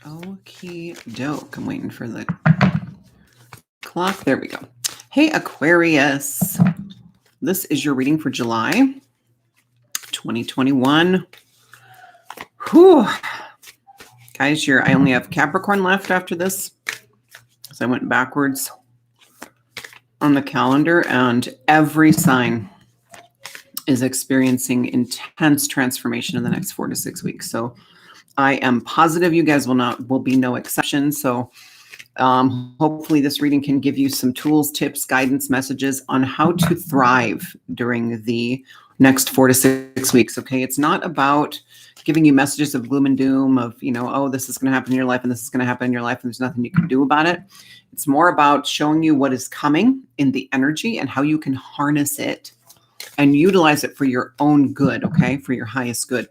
Okie doke. I'm waiting for the clock. There we go. Hey, Aquarius. This is your reading for July 2021. Whew. Guys, I only have Capricorn left after this. So I went backwards on the calendar, and every sign is experiencing intense transformation in the next 4 to 6 weeks. So I am positive you guys will be no exception. So hopefully this reading can give you some tools, tips, guidance, messages on how to thrive during the next 4 to 6 weeks. Okay. It's not about giving you messages of gloom and doom of, oh, this is going to happen in your life and this is going to happen in your life and there's nothing you can do about it. It's more about showing you what is coming in the energy and how you can harness it and utilize it for your own good. Okay. For your highest good.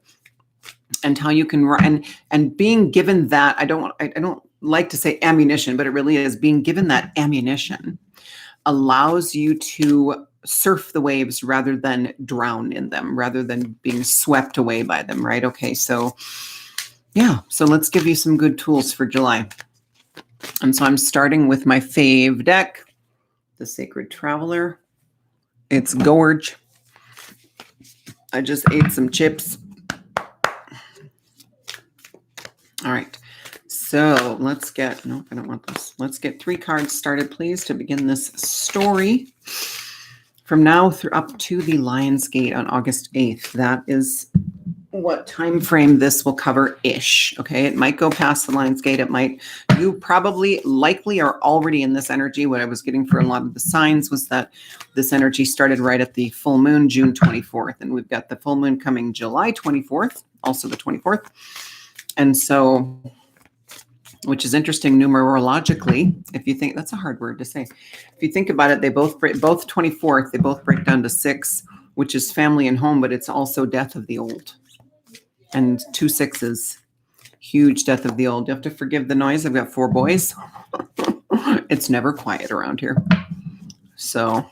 And how you can and being given that, I don't like to say ammunition, but it really is being given that ammunition allows you to surf the waves rather than drown in them, rather than being swept away by them, right? Okay, so yeah, so let's give you some good tools for July. And so I'm starting with my fave deck, the Sacred Traveler. It's gorge. I just ate some chips. All right. So let's get, nope, I don't want this. Let's get 3 cards started, please, to begin this story. From now through up to the Lion's Gate on August 8th. That is what time frame this will cover-ish. Okay, it might go past the Lion's Gate. It might. You likely are already in this energy. What I was getting for a lot of the signs was that this energy started right at the full moon, June 24th. And we've got the full moon coming July 24th, also the 24th. And so, which is interesting numerologically, if you think, that's a hard word to say. If you think about it, they both 24th, they both break down to 6, which is family and home, but it's also death of the old. And 2 6s, huge death of the old. You have to forgive the noise. I've got 4 boys. It's never quiet around here. So,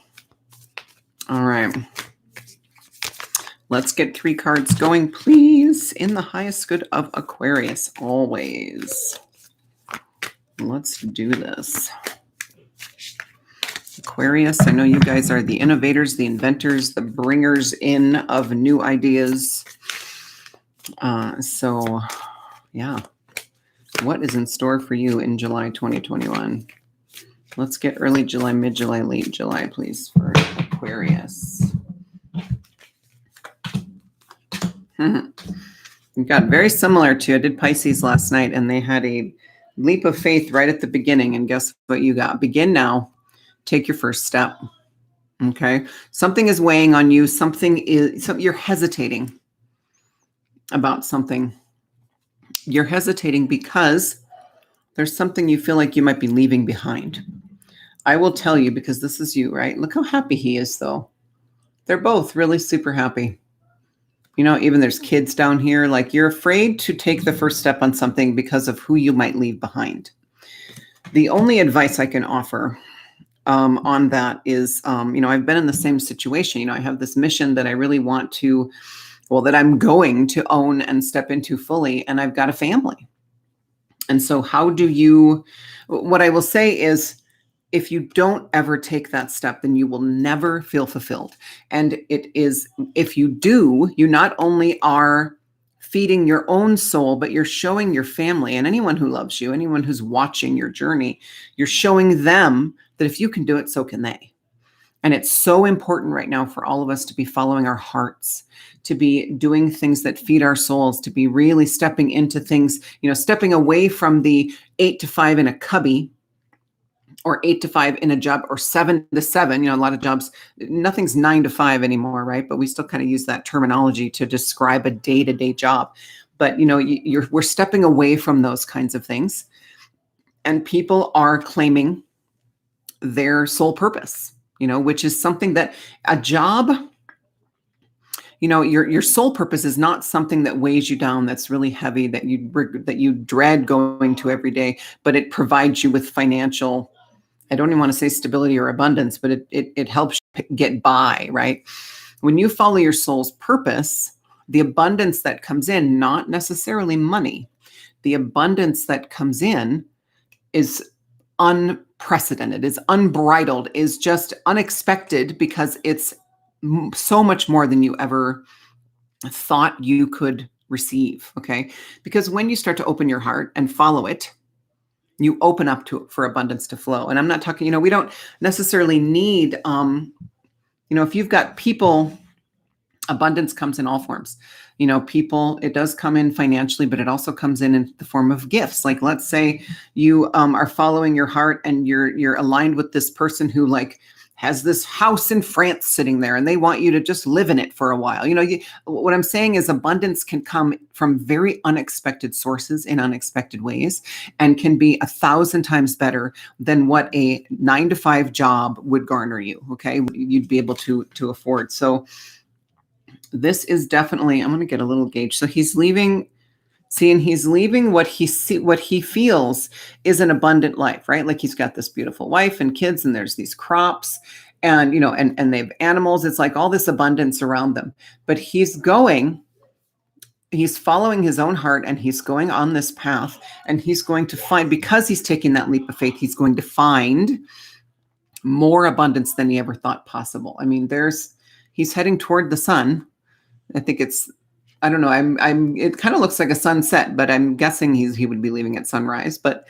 all right. Let's get 3 cards going, please, in the highest good of Aquarius, always. Let's do this. Aquarius, I know you guys are the innovators, the inventors, the bringers in of new ideas. So, yeah. What is in store for you in July 2021? Let's get early July, mid-July, late July, please, for Aquarius. We got very similar to, I did Pisces last night, and they had a leap of faith right at the beginning. And guess what you got? Begin now. Take your first step. Okay. Something is weighing on you. You're hesitating about something. You're hesitating because there's something you feel like you might be leaving behind. I will tell you, because this is you, right? Look how happy he is, though. They're both really super happy. Even there's kids down here, like you're afraid to take the first step on something because of who you might leave behind. The only advice I can offer on that is, I've been in the same situation. I have this mission that I really want to, that I'm going to own and step into fully, and I've got a family. And so what I will say is, if you don't ever take that step, then you will never feel fulfilled. And if you do, you not only are feeding your own soul, but you're showing your family and anyone who loves you, anyone who's watching your journey, you're showing them that if you can do it, so can they. And it's so important right now for all of us to be following our hearts, to be doing things that feed our souls, to be really stepping into things, stepping away from the 8 to 5 in a cubby, or 8 to 5 in a job, or 7 to 7, a lot of jobs, nothing's 9 to 5 anymore, right? But we still kind of use that terminology to describe a day-to-day job. But, we're stepping away from those kinds of things. And people are claiming their soul purpose, which is something that a job, your soul purpose is not something that weighs you down, that's really heavy, that you dread going to every day, but it provides you with financial, I don't even want to say stability or abundance, but it helps you get by, right? When you follow your soul's purpose, the abundance that comes in, not necessarily money, the abundance that comes in is unprecedented, is unbridled, is just unexpected, because it's so much more than you ever thought you could receive. Okay. Because when you start to open your heart and follow it, you open up for abundance to flow. And I'm not talking, we don't necessarily need, if you've got people, abundance comes in all forms. People, it does come in financially, but it also comes in the form of gifts. Like, let's say you are following your heart and you're aligned with this person who has this house in France sitting there, and they want you to just live in it for a while. What I'm saying is abundance can come from very unexpected sources in unexpected ways, and can be 1,000 times better than what a 9-to-5 job would garner you. Okay. You'd be able to afford. So this is definitely, I'm going to get a little gauge. So he's leaving. And he's leaving what he feels is an abundant life, right? Like, he's got this beautiful wife and kids, and there's these crops, and and they have animals. It's like all this abundance around them. But he's following his own heart, and he's going on this path, and he's going to find, because he's taking that leap of faith, he's going to find more abundance than he ever thought possible. I mean, he's heading toward the sun. I think I don't know. It kind of looks like a sunset, but I'm guessing he would be leaving at sunrise, but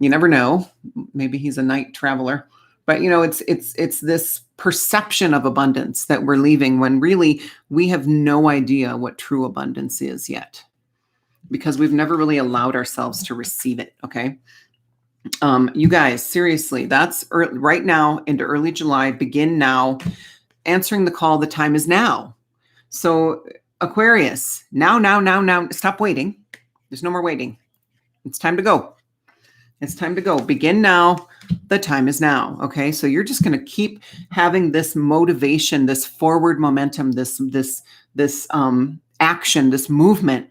you never know. Maybe he's a night traveler, but it's this perception of abundance that we're leaving, when really we have no idea what true abundance is yet, because we've never really allowed ourselves to receive it. Okay. You guys, seriously, that's right now into early July. Begin now, answering the call. The time is now. So Aquarius, now, stop waiting. There's no more waiting. It's time to go. It's time to go. Begin now. The time is now. Okay. So you're just going to keep having this motivation, this forward momentum, this action, this movement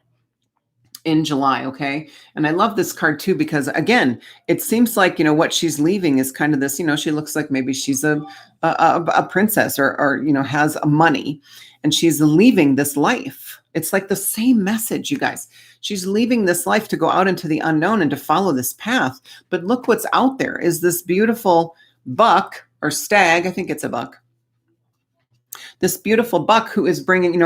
in July. Okay. And I love this card too, because again, it seems like, what she's leaving is kind of this, she looks like maybe she's a princess, or has money, and she's leaving this life. It's like the same message, you guys. She's leaving this life to go out into the unknown and to follow this path. But look what's out there is this beautiful buck or stag. I think it's a buck. This beautiful buck who is bringing,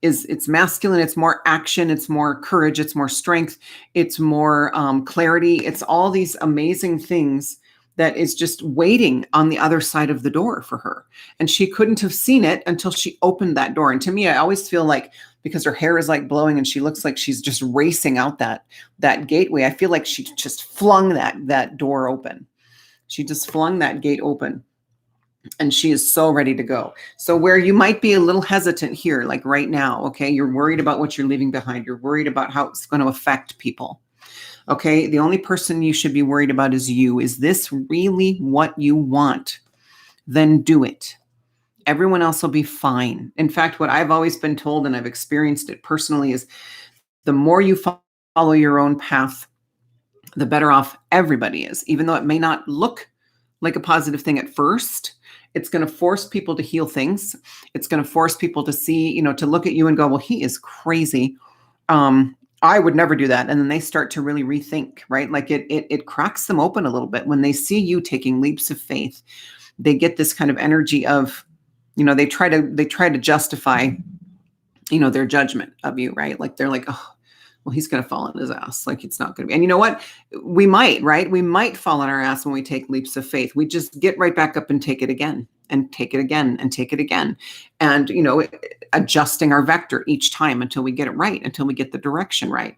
it's masculine. It's more action. It's more courage. It's more strength. It's more clarity. It's all these amazing things that is just waiting on the other side of the door for her. And she couldn't have seen it until she opened that door. And to me, I always feel like, because her hair is like blowing and she looks like she's just racing out that gateway, I feel like she just flung that door open. She just flung that gate open. And she is so ready to go. So where you might be a little hesitant here, like right now, okay, you're worried about what you're leaving behind. You're worried about how it's going to affect people. Okay, the only person you should be worried about is you. Is this really what you want? Then do it. Everyone else will be fine. In fact, what I've always been told, and I've experienced it personally, is the more you follow your own path, the better off everybody is. Even though it may not look like a positive thing at first, it's going to force people to heal things. It's going to force people to see, to look at you and go, well, he is crazy. I would never do that. And then they start to really rethink, right? Like it cracks them open a little bit when they see you taking leaps of faith. They get this kind of energy of, they try to justify, their judgment of you, right? Like they're like, oh, well, he's going to fall on his ass. Like it's not going to be. And you know what? We might, right? We might fall on our ass when we take leaps of faith. We just get right back up and take it again and take it again and take it again. And, adjusting our vector each time until we get it right, until we get the direction right.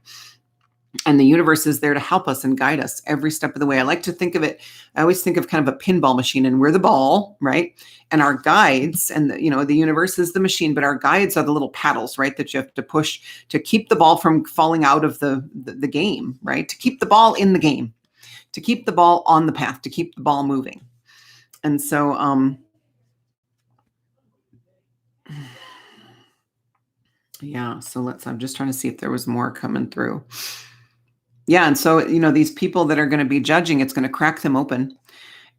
And the universe is there to help us and guide us every step of the way. I like to think of it. I always think of kind of a pinball machine, and we're the ball, right? And our guides and the universe is the machine, but our guides are the little paddles, right? That you have to push to keep the ball from falling out of the game, right? To keep the ball in the game, to keep the ball on the path, to keep the ball moving. And so, yeah, so I'm just trying to see if there was more coming through. Yeah. And so, these people that are going to be judging, it's going to crack them open.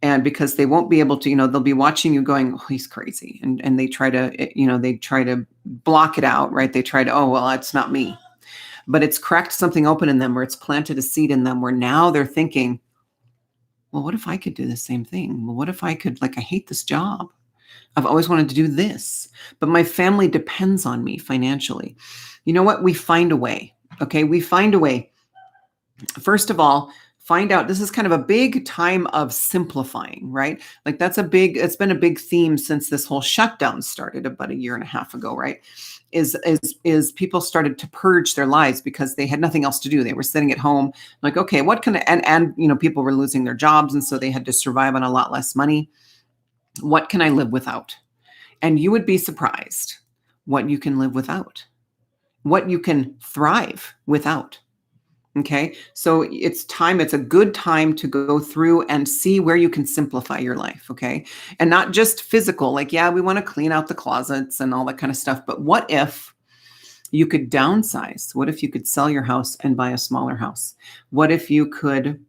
And because they won't be able to, they'll be watching you going, oh, he's crazy. And they try to, they try to block it out, right? They try to, oh, well, it's not me. but it's cracked something open in them, or it's planted a seed in them where now they're thinking, well, what if I could do the same thing? Well, what if I could, like, I hate this job. I've always wanted to do this, but my family depends on me financially. You know what? We find a way. Okay. We find a way. First of all, find out, this is kind of a big time of simplifying, right? Like it's been a big theme since this whole shutdown started about a year and a half ago, right? Is people started to purge their lives because they had nothing else to do. They were sitting at home like, okay, what can I, and people were losing their jobs. And so they had to survive on a lot less money. What can I live without? And you would be surprised what you can live without, what you can thrive without. Okay. So it's a good time to go through and see where you can simplify your life. Okay. And not just physical, like, yeah, we want to clean out the closets and all that kind of stuff. But what if you could downsize? What if you could sell your house and buy a smaller house? What if you could,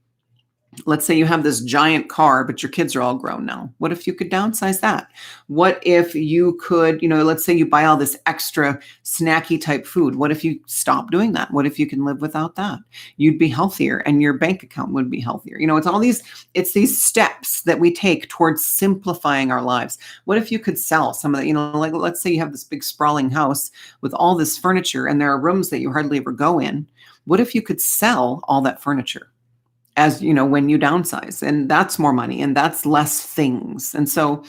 let's say you have this giant car, but your kids are all grown now. What if you could downsize that? What if you could, let's say you buy all this extra snacky type food. What if you stop doing that? What if you can live without that? You'd be healthier and your bank account would be healthier. It's these steps that we take towards simplifying our lives. What if you could sell some of the, like, let's say you have this big sprawling house with all this furniture and there are rooms that you hardly ever go in. What if you could sell all that furniture? As when you downsize, and that's more money and that's less things. And so,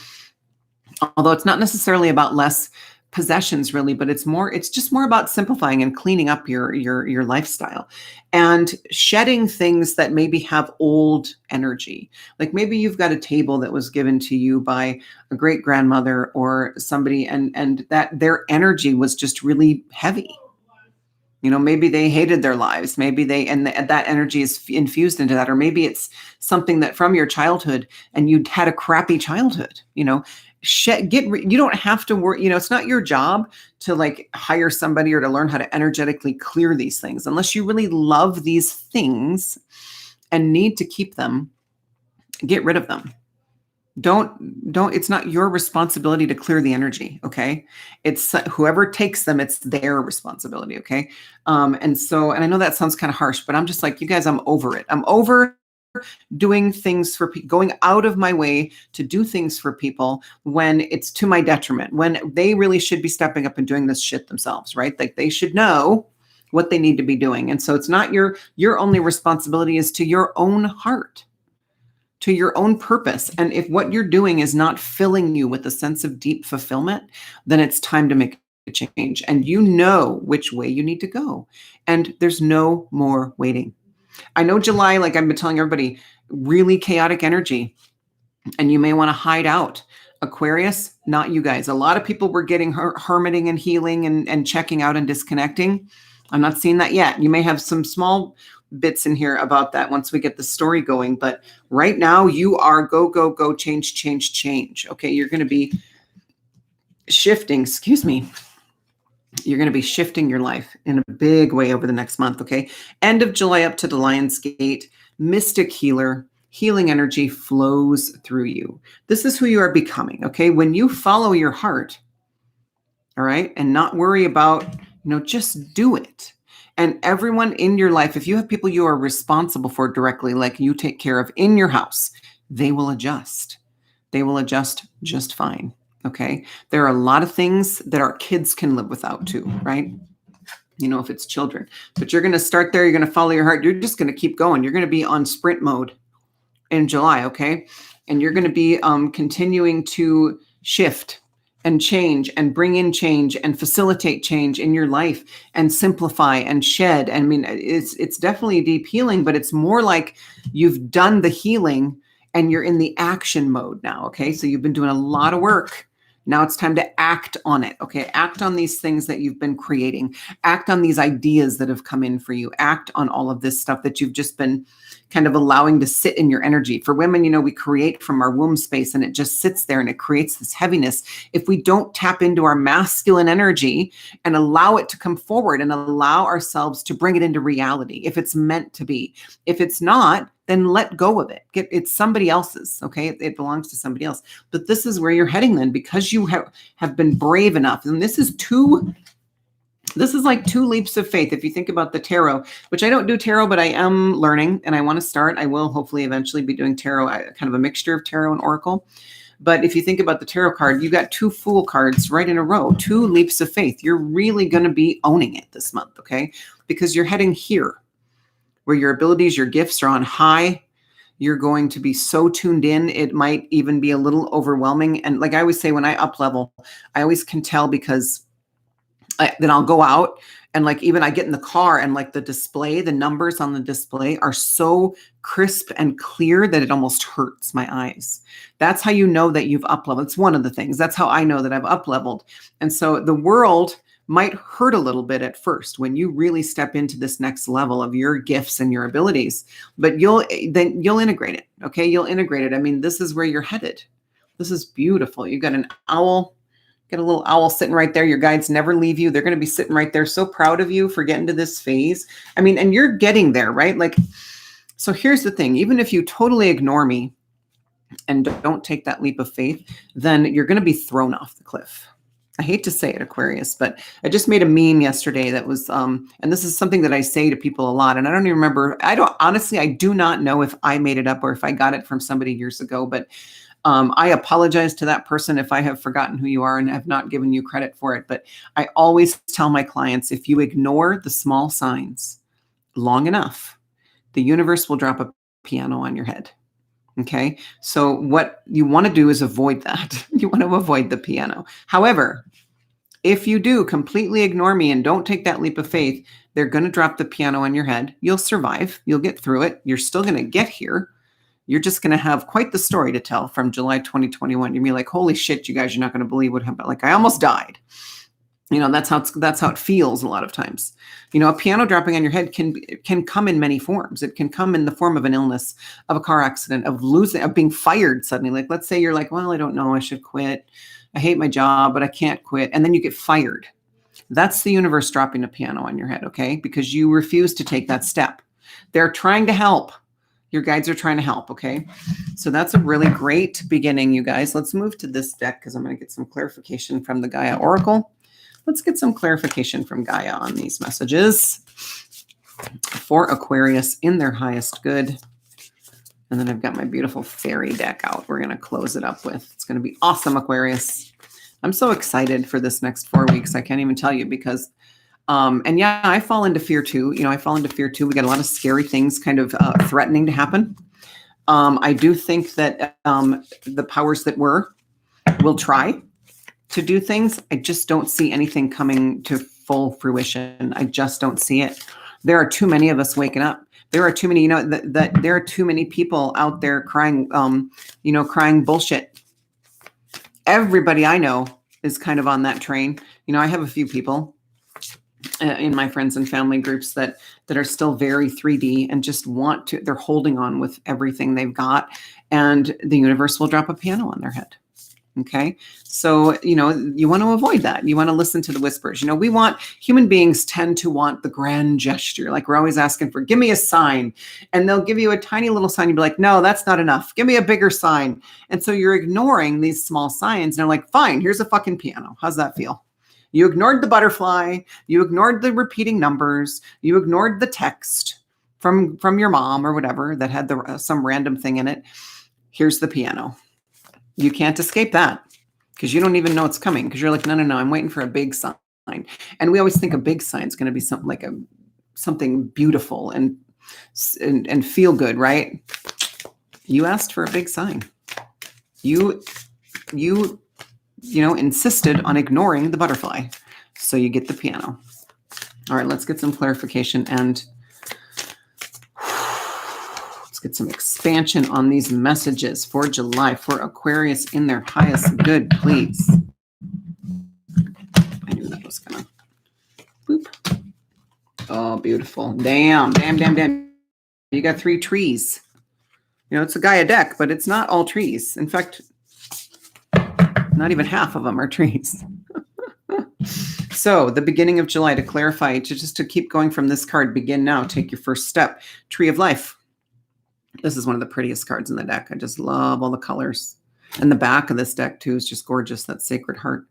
although it's not necessarily about less possessions really, but it's just more about simplifying and cleaning up your lifestyle and shedding things that maybe have old energy. Like maybe you've got a table that was given to you by a great grandmother or somebody, and that their energy was just really heavy. Maybe they hated their lives. Maybe that energy is infused into that. Or maybe it's something that from your childhood and you had a crappy childhood, you don't have to worry. It's not your job to like hire somebody or to learn how to energetically clear these things unless you really love these things and need to keep them. Get rid of them. It's not your responsibility to clear the energy. Okay. It's whoever takes them, it's their responsibility. Okay. And I know that sounds kind of harsh, but I'm just like, you guys, I'm over it. I'm over doing things for people, going out of my way to do things for people when it's to my detriment, when they really should be stepping up and doing this shit themselves, right? Like they should know what they need to be doing. And so it's not your only responsibility is to your own heart, to your own purpose. And if what you're doing is not filling you with a sense of deep fulfillment, then it's time to make a change. And you know which way you need to go. And there's no more waiting. I know July, like I've been telling everybody, really chaotic energy. And you may want to hide out. Aquarius, not you guys. A lot of people were getting hermiting and healing and checking out and disconnecting. I'm not seeing that yet. You may have some small bits in here about that once we get the story going. But right now you are go, go, go, change, change, change. Okay. You're going to be shifting, You're going to be shifting your life in a big way over the next month. Okay. End of July up to the Lion's Gate, mystic healer, healing energy flows through you. This is who you are becoming. Okay. When you follow your heart, all right, and not worry about, just do it. And everyone in your life, if you have people you are responsible for directly, like you take care of in your house, they will adjust. They will adjust just fine. Okay. There are a lot of things that our kids can live without too, right? If it's children, but you're going to start there. You're going to follow your heart. You're just going to keep going. You're going to be on sprint mode in July. Okay. And you're going to be continuing to shift and change and bring in change and facilitate change in your life and simplify and shed. I mean, it's definitely a deep healing, but it's more like you've done the healing and you're in the action mode now. Okay. So you've been doing a lot of work. Now it's time to act on it. Okay. Act on these things that you've been creating. Act on these ideas that have come in for you. Act on all of this stuff that you've just been kind of allowing to sit in your energy. For women, we create from our womb space and it just sits there and it creates this heaviness. If we don't tap into our masculine energy and allow it to come forward and allow ourselves to bring it into reality, if it's meant to be, if it's not, then let go of it. It's somebody else's. Okay. It belongs to somebody else. But this is where you're heading then, because you have been brave enough. And this is two This is like 2 leaps of faith. If you think about the tarot, which I don't do tarot, but I am learning and I want to start. I will hopefully eventually be doing tarot, kind of a mixture of tarot and oracle. But if you think about the tarot card, you got 2 Fool cards right in a row, 2 leaps of faith. You're really going to be owning it this month, okay? Because you're heading here where your abilities, your gifts are on high. You're going to be so tuned in. It might even be a little overwhelming. And like I always say, when I up level, I always can tell because then I'll go out and like even I get in the car and like the display, the numbers on the display are so crisp and clear that it almost hurts my eyes. That's how you know that you've up leveled. It's one of the things. That's how I know that I've up leveled. And so the world might hurt a little bit at first when you really step into this next level of your gifts and your abilities, but you'll integrate it. Okay. You'll integrate it. I mean, this is where you're headed. This is beautiful. You got an owl. Get a little owl sitting right there. Your guides never leave you. They're going to be sitting right there. So proud of you for getting to this phase. I mean, and you're getting there, right? Like, so here's the thing. Even if you totally ignore me and don't take that leap of faith, then you're going to be thrown off the cliff. I hate to say it, Aquarius, but I just made a meme yesterday that was, and this is something that I say to people a lot. And I don't even remember. Honestly, I do not know if I made it up or if I got it from somebody years ago, but I apologize to that person if I have forgotten who you are and have not given you credit for it. But I always tell my clients, if you ignore the small signs long enough, the universe will drop a piano on your head. Okay. So what you want to do is avoid that. You want to avoid the piano. However, if you do completely ignore me and don't take that leap of faith, they're going to drop the piano on your head. You'll survive. You'll get through it. You're still going to get here. You're just going to have quite the story to tell from July 2021. You'll be like, holy shit, you guys, you're not going to believe what happened. Like, I almost died. You know, that's how it feels a lot of times. You know, a piano dropping on your head can come in many forms. It can come in the form of an illness, of a car accident, of being fired suddenly. Like, let's say you're like, well, I don't know, I should quit. I hate my job, but I can't quit. And then you get fired. That's the universe dropping a piano on your head, okay? Because you refuse to take that step. They're trying to help. Your guides are trying to help, okay? So that's a really great beginning, you guys. Let's move to this deck because I'm going to get some clarification from the Gaia Oracle. Let's get some clarification from Gaia on these messages for Aquarius in their highest good. And then I've got my beautiful fairy deck out. We're going to close it up with. It's going to be awesome, Aquarius. I'm so excited for this next 4 weeks. I can't even tell you because and yeah, I fall into fear too. You know, I fall into fear too. We got a lot of scary things kind of threatening to happen. I do think that the powers that will try to do things. I just don't see anything coming to full fruition. I just don't see it. There are too many of us waking up. There are too many, you know, that there are too many people out there crying, crying bullshit. Everybody I know is kind of on that train. You know, I have a few people in my friends and family groups that are still very 3D and just they're holding on with everything they've got, and the universe will drop a piano on their head. Okay. So, you know, you want to avoid that. You want to listen to the whispers. You know, human beings tend to want the grand gesture. Like we're always asking for, give me a sign, and they'll give you a tiny little sign. You'll be like, no, that's not enough. Give me a bigger sign. And so you're ignoring these small signs. And they're like, fine, here's a fucking piano. How's that feel? You ignored the butterfly. You ignored the repeating numbers. You ignored the text from your mom or whatever that had some random thing in it. Here's the piano. You can't escape that because you don't even know it's coming because you're like, no, I'm waiting for a big sign. And we always think a big sign is going to be something like something beautiful and feel good, right? You asked for a big sign. You insisted on ignoring the butterfly. So you get the piano. All right, let's get some clarification and let's get some expansion on these messages for July for Aquarius in their highest good, please. I knew that was gonna boop. Oh, beautiful. Damn. You got 3 trees. You know, it's a Gaia deck, but it's not all trees. In fact, not even half of them are trees. So the beginning of July, to clarify, to keep going from this card, begin now, take your first step. Tree of Life. This is one of the prettiest cards in the deck. I just love all the colors. And the back of this deck too is just gorgeous. That Sacred Heart.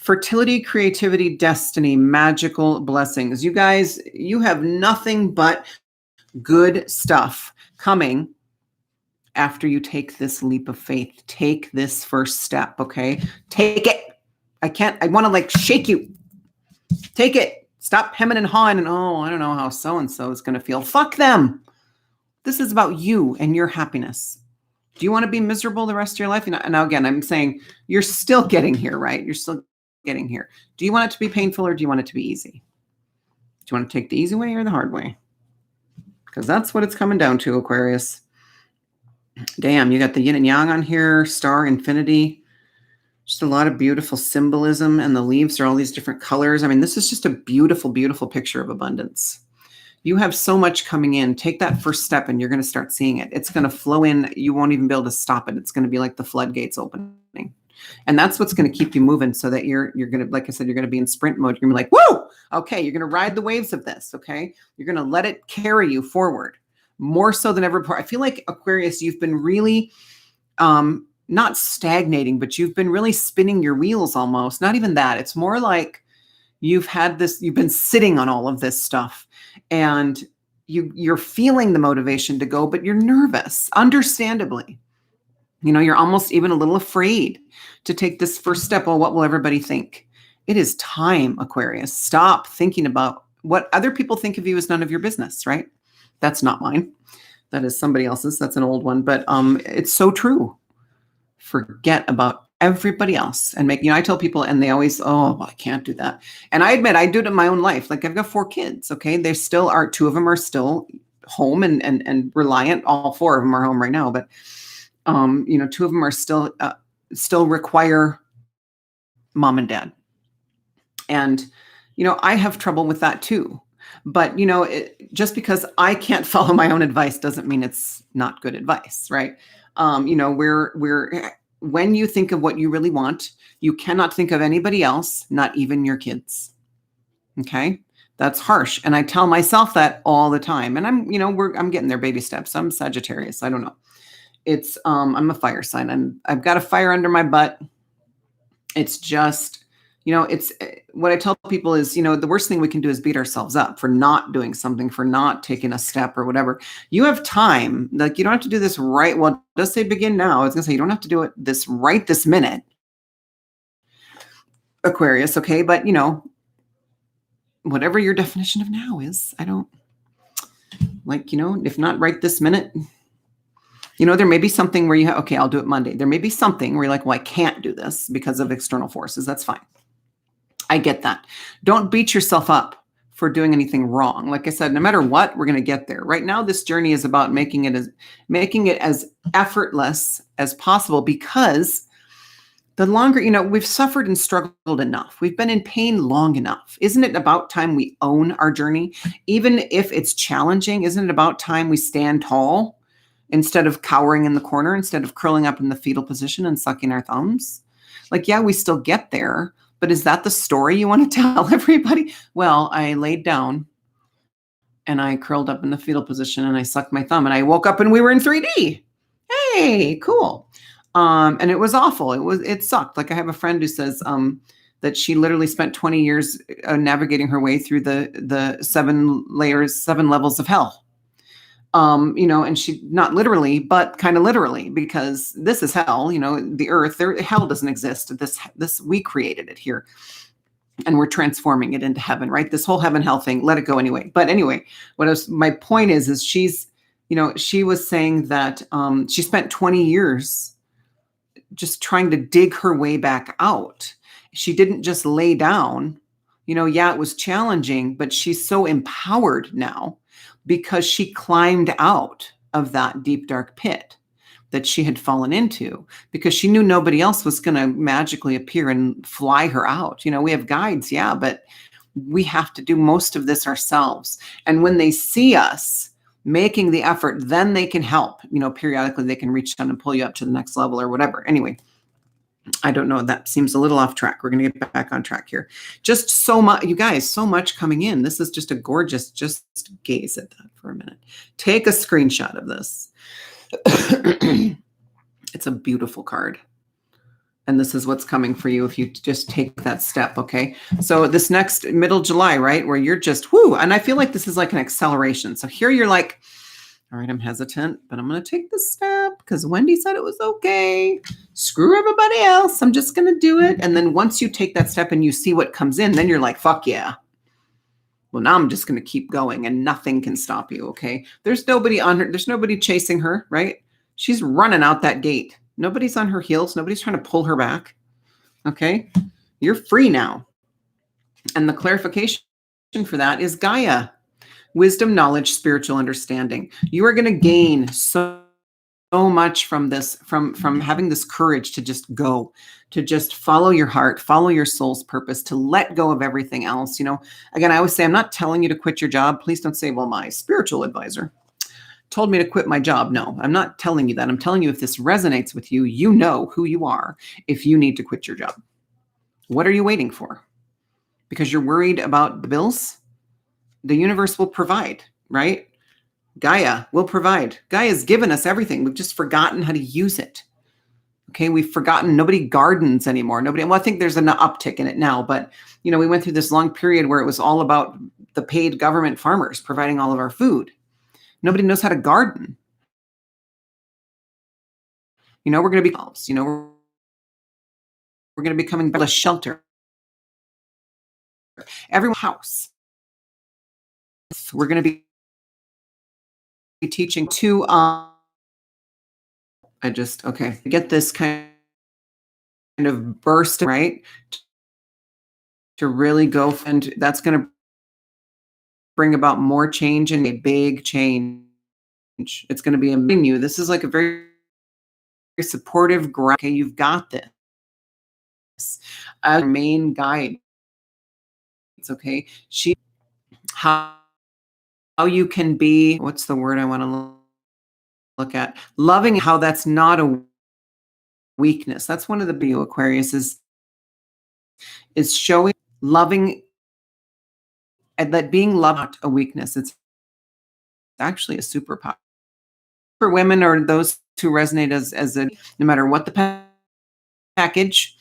Fertility, creativity, destiny, magical blessings. You guys, you have nothing but good stuff coming after you take this leap of faith. Take this first step, okay? Take it. I want to like shake you. Take it. Stop hemming and hawing and, oh, I don't know how so-and-so is going to feel. Fuck them. This is about you and your happiness. Do you want to be miserable the rest of your life? Now, again, I'm saying you're still getting here, right? You're still getting here. Do you want it to be painful or do you want it to be easy? Do you want to take the easy way or the hard way? Because that's what it's coming down to, Aquarius. Damn, you got the yin and yang on here, star, infinity. Just a lot of beautiful symbolism, and the leaves are all these different colors. I mean, this is just a beautiful, beautiful picture of abundance. You have so much coming in. Take that first step and you're going to start seeing it. It's going to flow in. You won't even be able to stop it. It's going to be like the floodgates opening. And that's what's going to keep you moving so that you're going to, like I said, you're going to be in sprint mode. You're going to be like, woo, okay. You're going to ride the waves of this. Okay. You're going to let it carry you forward more so than ever before. I feel like Aquarius, you've been really, not stagnating, but you've been really spinning your wheels almost. Not even that. It's more like you've been sitting on all of this stuff and you're feeling the motivation to go, but you're nervous, understandably. You're almost even a little afraid to take this first step. Well, what will everybody think? It is time, Aquarius. Stop thinking about what other people think of you is none of your business, right? That's not mine. That is somebody else's. That's an old one, but it's so true. Forget about everybody else and I tell people and they always, oh, well, I can't do that. And I admit I do it in my own life. Like I've got 4 kids. Okay. They still are, 2 of them are still home and reliant. All 4 of them are home right now, but 2 of them are still require mom and dad. And, I have trouble with that too. But, just because I can't follow my own advice doesn't mean it's not good advice, right? When you think of what you really want, you cannot think of anybody else, not even your kids. Okay. That's harsh. And I tell myself that all the time. And I'm getting there, baby steps. I'm Sagittarius. I don't know. It's, I'm a fire sign. I've got a fire under my butt. It's just, it's what I tell people is, the worst thing we can do is beat ourselves up for not doing something, for not taking a step or whatever. You have time. Like you don't have to do this right. Well, it does say begin now. I was gonna say, you don't have to do it this minute, Aquarius. Okay. But whatever your definition of now is, I don't like, if not right this minute, there may be something where okay, I'll do it Monday. There may be something where you're like, well, I can't do this because of external forces. That's fine. I get that. Don't beat yourself up for doing anything wrong. Like I said, no matter what, we're going to get there. Right now, this journey is about making it as effortless as possible, because the longer, we've suffered and struggled enough. We've been in pain long enough. Isn't it about time we own our journey? Even if it's challenging, isn't it about time we stand tall instead of cowering in the corner, instead of curling up in the fetal position and sucking our thumbs? Like, yeah, we still get there. But is that the story you want to tell everybody? Well, I laid down and I curled up in the fetal position and I sucked my thumb and I woke up and we were in 3D. Hey, cool. And it was awful. It sucked. Like I have a friend who says that she literally spent 20 years navigating her way through the 7 levels of hell. And she, not literally, but kind of literally, because this is hell, the earth, hell doesn't exist. This, we created it here and we're transforming it into heaven, right? This whole heaven, hell thing, let it go anyway. But anyway, my point is she's, she was saying that, she spent 20 years just trying to dig her way back out. She didn't just lay down, yeah, it was challenging, but she's so empowered now, because she climbed out of that deep, dark pit that she had fallen into, because she knew nobody else was going to magically appear and fly her out. We have guides, yeah, but we have to do most of this ourselves. And when they see us making the effort, then they can help. Periodically they can reach down and pull you up to the next level or whatever. Anyway, I don't know. That seems a little off track. We're going to get back on track here. Just so much, you guys, so much coming in. This is just a gorgeous, just gaze at that for a minute. Take a screenshot of this. It's a beautiful card. And this is what's coming for you if you just take that step, okay? So this next middle July, right, where you're just, whoo, and I feel like this is like an acceleration. So here you're like, all right, I'm hesitant, but I'm going to take this step because Wendy said it was okay. Screw everybody else. I'm just going to do it. And then once you take that step and you see what comes in, then you're like, fuck yeah. Well, now I'm just going to keep going and nothing can stop you, okay? There's nobody on her. There's nobody chasing her, right? She's running out that gate. Nobody's on her heels. Nobody's trying to pull her back, okay? You're free now. And the clarification for that is Gaia. Wisdom, knowledge, spiritual understanding. You are going to gain so much from this, from having this courage to just go, to just follow your heart, follow your soul's purpose, to let go of everything else. You know, again, I always say, I'm not telling you to quit your job. Please don't say, well, my spiritual advisor told me to quit my job. No, I'm not telling you that. I'm telling you, if this resonates with you, you know who you are if you need to quit your job. What are you waiting for? Because you're worried about the bills? The universe will provide, right? Gaia will provide. Gaia's given us everything. We've just forgotten how to use it. Okay, we've forgotten. Nobody gardens anymore. Nobody. Well, I think there's an uptick in it now, but you know, we went through this long period where it was all about the paid government farmers providing all of our food. Nobody knows how to garden. You know, we're going to be, you know, we're going to be becoming a shelter. Every house. We're going to be teaching to get this kind of burst, right? To really go, and that's going to bring about more change and a big change. It's going to be amazing you. This is like a very, very supportive ground. Okay, you've got this. Main guide. It's okay. How you can be, what's the word I want to look at? Loving, how that's not a weakness. That's one of the beauty of Aquarius is showing loving, and that being loved not a weakness. It's actually a superpower. For women or those who resonate as a, no matter what the package,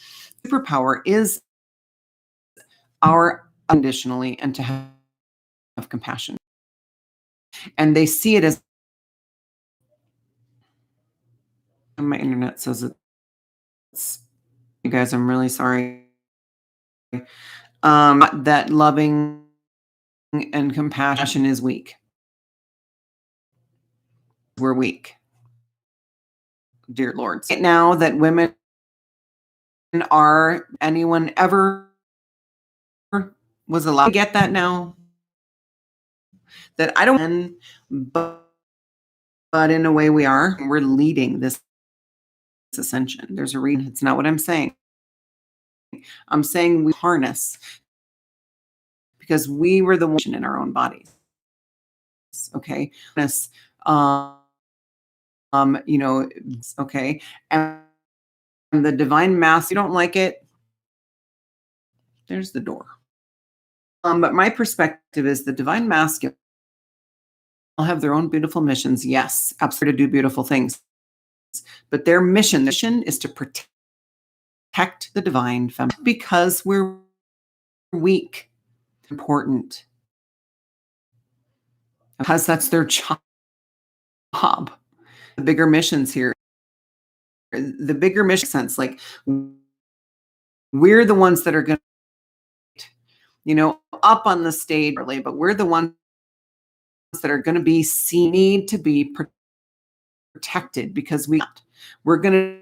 superpower is our unconditionally and to have compassion. And they see it as, my internet says it's, you guys, I'm really sorry. That loving and compassion is weak. We're weak. Dear Lord. Now that women are, anyone ever was allowed to get that now? That I don't, but in a way we are. We're leading this ascension. There's a reason. It's not what I'm saying. I'm saying we harness because we were the one in our own bodies. Okay. You know, okay. And the divine mass, you don't like it, there's the door. But my perspective is the divine masculine will have their own beautiful missions. Yes, absolutely, to do beautiful things. But their mission is to protect the divine feminine because we're weak. Important. Because that's their job. The bigger missions here. The bigger mission sense, like we're the ones that are going to, you know, up on the stage, but we're the ones that are going to be seen, need to be protected because we're going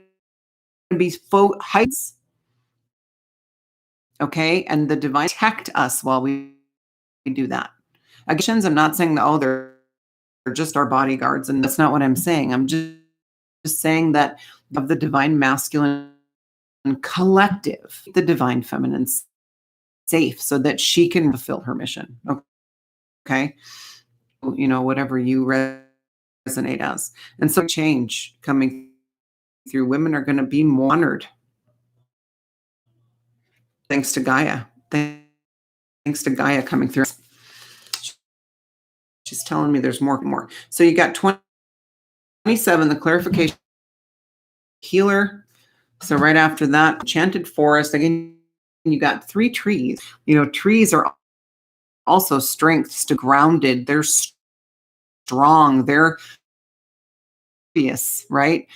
to be heights. Okay. And the divine protect us while we do that. Again, I'm not saying that, oh, they're just our bodyguards. And that's not what I'm saying. I'm just saying that of the divine masculine collective, the divine feminine safe so that she can fulfill her mission. Okay. You know, whatever you resonate as. And so change coming through, women are going to be more honored. Thanks to Gaia. Thanks to Gaia coming through. She's telling me there's more. So you got 27, the clarification, healer, So right after that, enchanted forest. Again, you got 3 trees. Trees are also strengths to grounded. They're strong. They're obvious, right?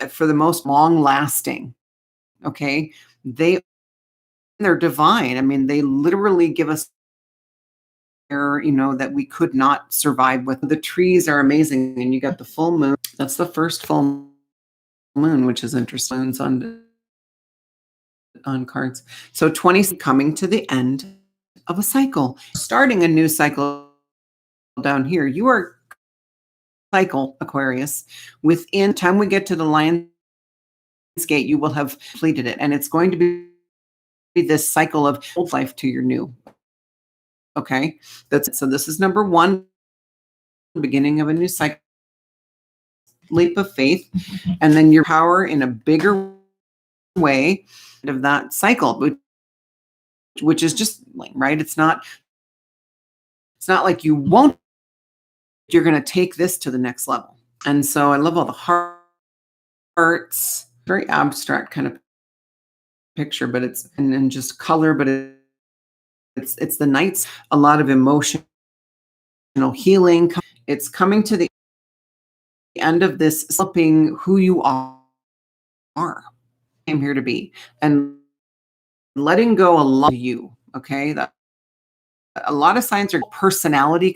For the most long lasting. Okay. They're divine. I mean, they literally give us air, that we could not survive with. The trees are amazing. And you got the full moon. That's the first full moon, which is interesting. Moons on cards. So 20 coming to the end of a cycle, starting a new cycle down here. You are cycle, Aquarius. Within time we get to the Lion's Gate, you will have completed it. And it's going to be this cycle of old life to your new. Okay. So this is number 1, beginning of a new cycle, leap of faith, and then your power in a bigger way of that cycle, which is just right. It's not like you won't, you're going to take this to the next level. And so I love all the hearts, very abstract kind of picture, but it's and just color, but it's the nights, a lot of emotional healing. It's coming to the end of this, slipping who you are, came here to be, and letting go a lot of you. Okay, that a lot of signs are personality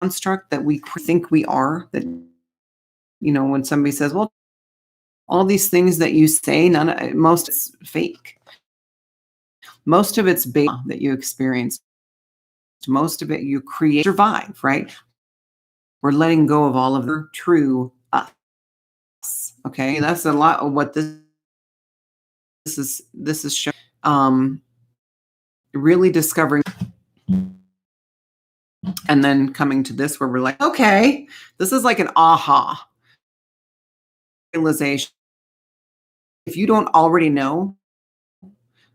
construct that we think we are. That when somebody says, "Well, all these things that you say, most is fake. Most of it's based that you experience. Most of it you create, survive, right? We're letting go of all of the true us. Okay, that's a lot of what this is showing. Really discovering, and then coming to this where we're like, okay, this is like an aha realization. If you don't already know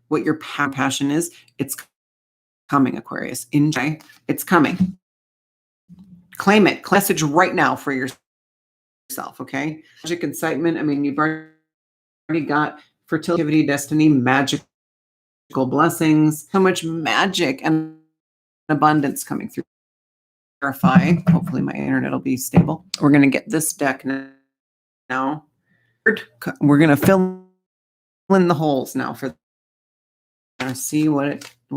what your passion is, it's coming, Aquarius. Enjoy. It's coming. Claim it. Message right now for yourself, okay? Magic, incitement. I mean, you've already got fertility, destiny, magical blessings, so much magic and abundance coming through. Verify. Hopefully my internet will be stable. We're going to get this deck now. We're going to fill in the holes now for see what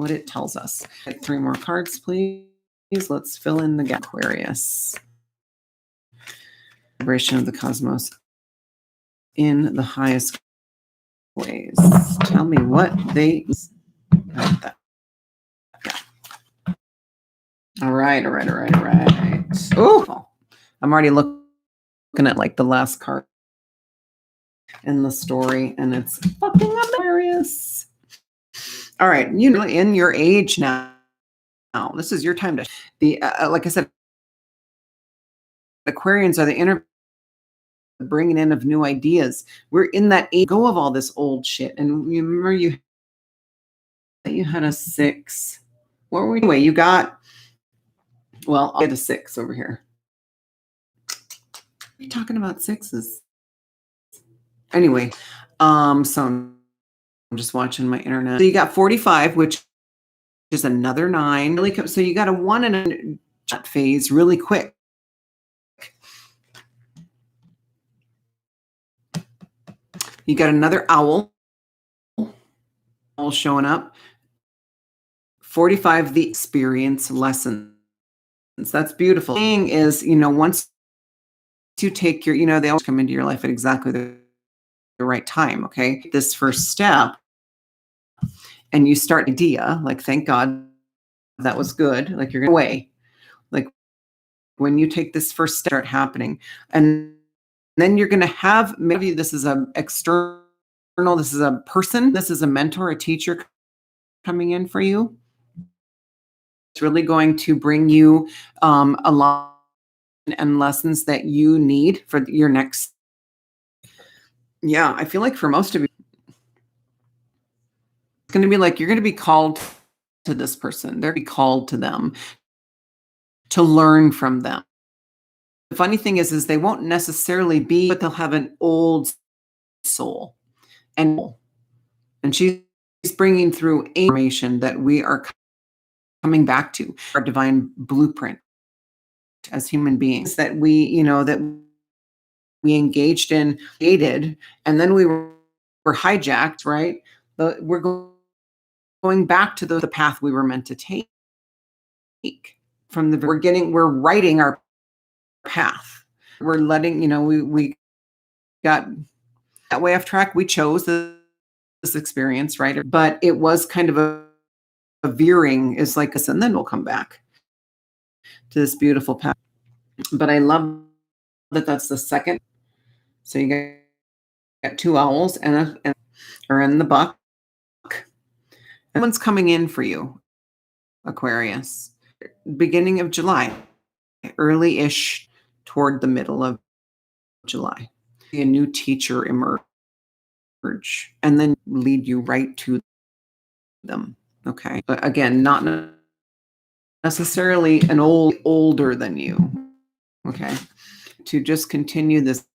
it tells us. Get 3 more cards, please. Let's fill in the gap. Aquarius. Vibration of the cosmos in the highest ways. Tell me what they. All right. Oh, I'm already looking at like the last card in the story, and it's fucking Aquarius. All right, in your age now. This is your time to like I said, Aquarians are the inner bringing in of new ideas. We're in that age, go of all this old shit. And you remember you had a 6. What were we anyway? You got, well, I'll get a 6 over here. You're talking about 6s. Anyway, so I'm just watching my internet. So you got 45, which is another 9. Really, so you got a 1 and a chat phase really quick. You got another owl showing up. 45, the experience lessons. That's beautiful. The thing is, once you take your, they always come into your life at exactly the right time. Okay. This first step, and you start an idea, like, thank God that was good. Like, you're going away. Like, when you take this first step, start happening. And then you're going to have, maybe this is an external, this is a person, this is a mentor, a teacher coming in for you. It's really going to bring you a lot and lessons that you need for your next. Yeah, I feel like for most of you, it's going to be like you're going to be called to this person. They're going to be called to them to learn from them. The funny thing is they won't necessarily be, but they'll have an old soul. And she's bringing through information that we are coming back to, our divine blueprint as human beings that that we engaged in, created, and then we were hijacked, right? But we're going back to the path we were meant to take. We're writing our path. We're letting, we got that way off track. We chose this experience, right? But it was kind of a veering, is like this, and then we'll come back to this beautiful path. But I love that that's the second. So you got two owls and are in the buck. And one's coming in for you, Aquarius. Beginning of July, early-ish toward the middle of July. A new teacher emerge and then lead you right to them. Okay. But again, not necessarily an older than you. Okay. To just continue this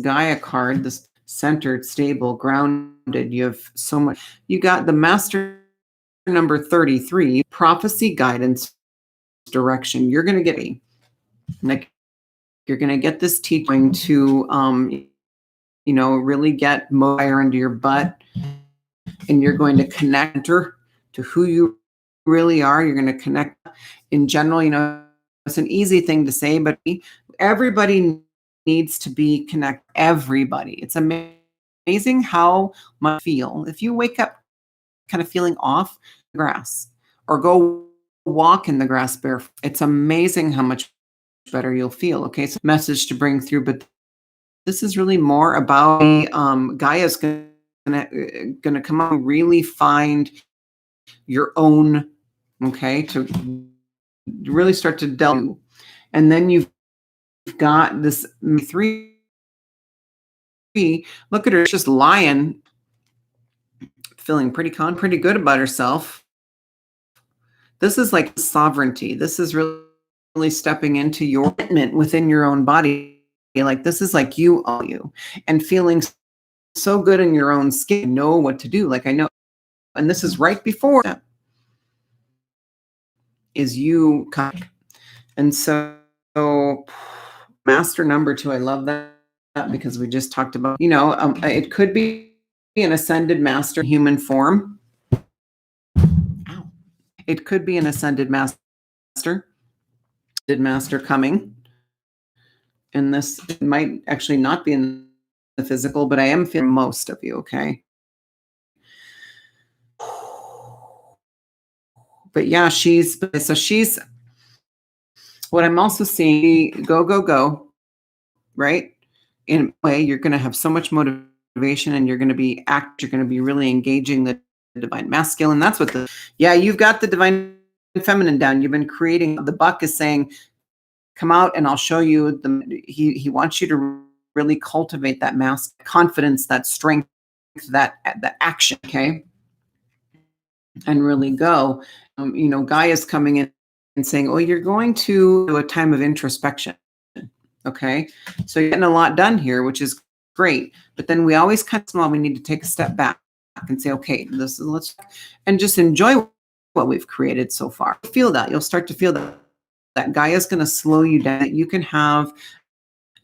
Gaia card, this centered, stable, grounded. You have so much. You got the master number 33, prophecy, guidance, direction. You're going to get you're going to get this teaching to, really get fire into your butt, and you're going to connect her to who you really are. You're going to connect in general. It's an easy thing to say, but everybody needs to be connected. Everybody. It's amazing how much feel. If you wake up kind of feeling off the grass or go walk in the grass barefoot, it's amazing how much better you'll feel. Okay. So message to bring through, but this is really more about Gaia's going to come out and really find your own, okay, to really start to delve. And then you've got this 3. Look at her, just lying, feeling pretty good about herself. This is like sovereignty. This is really stepping into your commitment within your own body. Like this is like you own you, and feeling so good in your own skin, know what to do. Like I know, and this is right before that is you come. And so master number 2, I love that because we just talked about, it could be an ascended master in human form. It could be an ascended master coming. And this might actually not be in the physical, but I am feeling most of you, okay? But yeah, she's what I'm also seeing, go, right? In a way, you're going to have so much motivation, and you're going to be really engaging the divine masculine. That's what you've got the divine feminine down. You've been creating. The buck is saying, come out and I'll show you. He wants you to really cultivate that confidence, that strength, that action, okay? And really go. Gaia's coming in and saying, oh, you're going to do a time of introspection, okay? So you're getting a lot done here, which is great. But then we always we need to take a step back and say, okay, let's just enjoy what we've created so far. Feel that. You'll start to feel that Gaia's going to slow you down, that you can have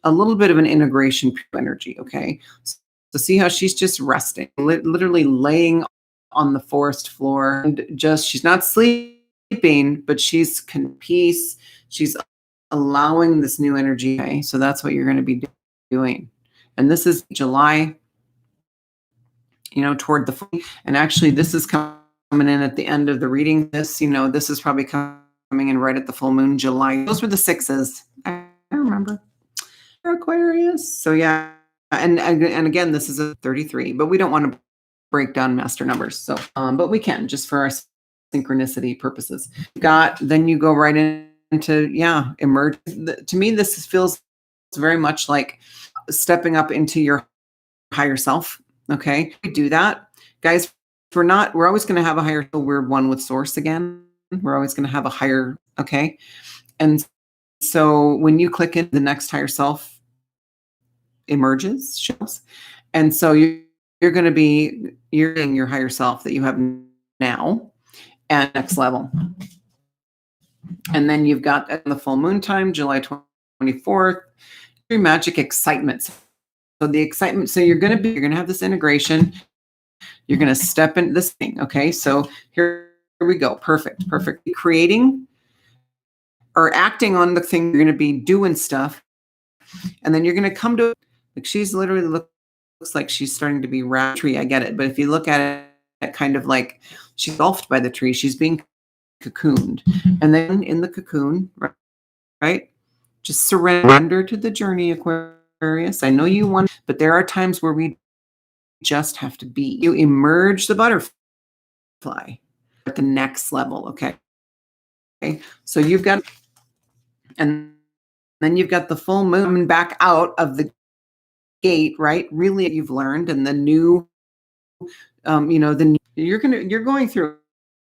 a little bit of an integration energy, okay? So see how she's just resting, literally laying on the forest floor, and she's not sleeping, but she's peace. She's allowing this new energy, okay? So that's what you're going to be doing. And this is July, toward the, and actually this is coming in at the end of the reading. This is probably coming in right at the full moon, July. Those were the 6s. I remember. Aquarius. So yeah. And again, this is a 33, but we don't want to break down master numbers. So, but we can just for our synchronicity purposes. Then you go right into, emerge. To me, this feels very much like stepping up into your higher self. Okay. We do that, guys. We're always going to have a higher, we're one with source again. We're always going to have a higher. Okay. And so when you click in, the next higher self emerges, shows, And so you're going to be, you're in your higher self that you have now and next level. And then you've got the full moon time, July 24th, magic excitement. So the excitement, so you're going to have this integration. You're going to step into this thing. Okay. So here we go. Perfect. Creating or acting on the thing. You're going to be doing stuff. And then you're going to come to, like, she's literally looks like she's starting to be wrapped tree. I get it. But if you look at it kind of like she's engulfed by the tree, she's being cocooned. And then in the cocoon, right? Just surrender to the journey, Aquarius. I know you want, but there are times where we just have to be. You emerge the butterfly at the next level, okay? So you've got, and then you've got the full moon back out of the gate, right? Really, you've learned, and the new, you're going through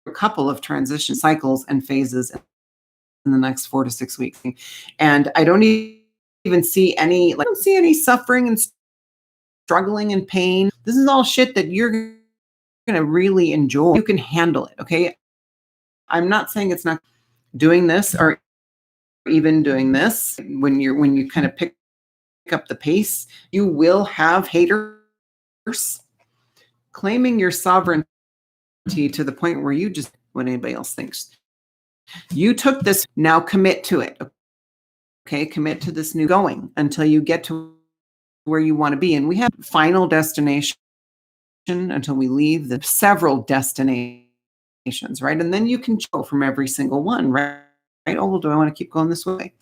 a couple of transition cycles and phases in the next 4 to 6 weeks, and I don't even see any, I don't see any suffering and struggling and pain. This is all shit that you're going to really enjoy. You can handle it, okay? I'm not saying it's not doing this or even doing this. When you kind of pick up the pace, you will have haters claiming your sovereignty to the point where you just, what anybody else thinks. You took this, now commit to it. Okay, commit to this new going until you get to where you want to be. And we have final destination until we leave the several destinations, right? And then you can go from every single one, right? Oh, well, do I want to keep going this way?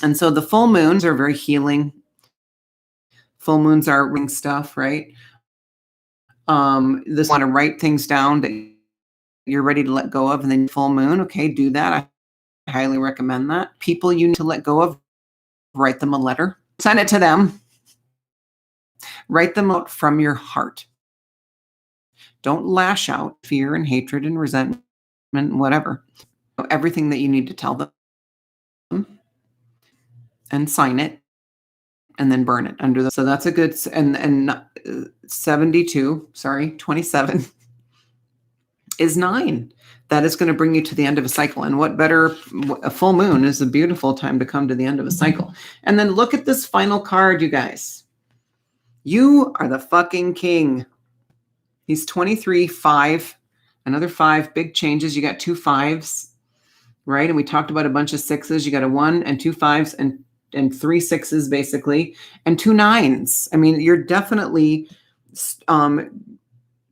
And so the full moons are very healing. Full moons are ring stuff, right? This want to write things down that you're ready to let go of, and then full moon, okay, do that. I highly recommend that. People you need to let go of, write them a letter, send it to them, write them out from your heart. Don't lash out fear and hatred and resentment, whatever. Everything that you need to tell them, and sign it, and then burn it under the. So that's a good, and 27 is 9. That is going to bring you to the end of a cycle. And what better, a full moon is a beautiful time to come to the end of a cycle. And then look at this final card, you guys. You are the fucking king. He's 23, 5, another 5, big changes. You got 2 5s, right? And we talked about a bunch of 6s. You got a 1 and 2 5s and 3 6s basically, and 2 9s. I mean, you're definitely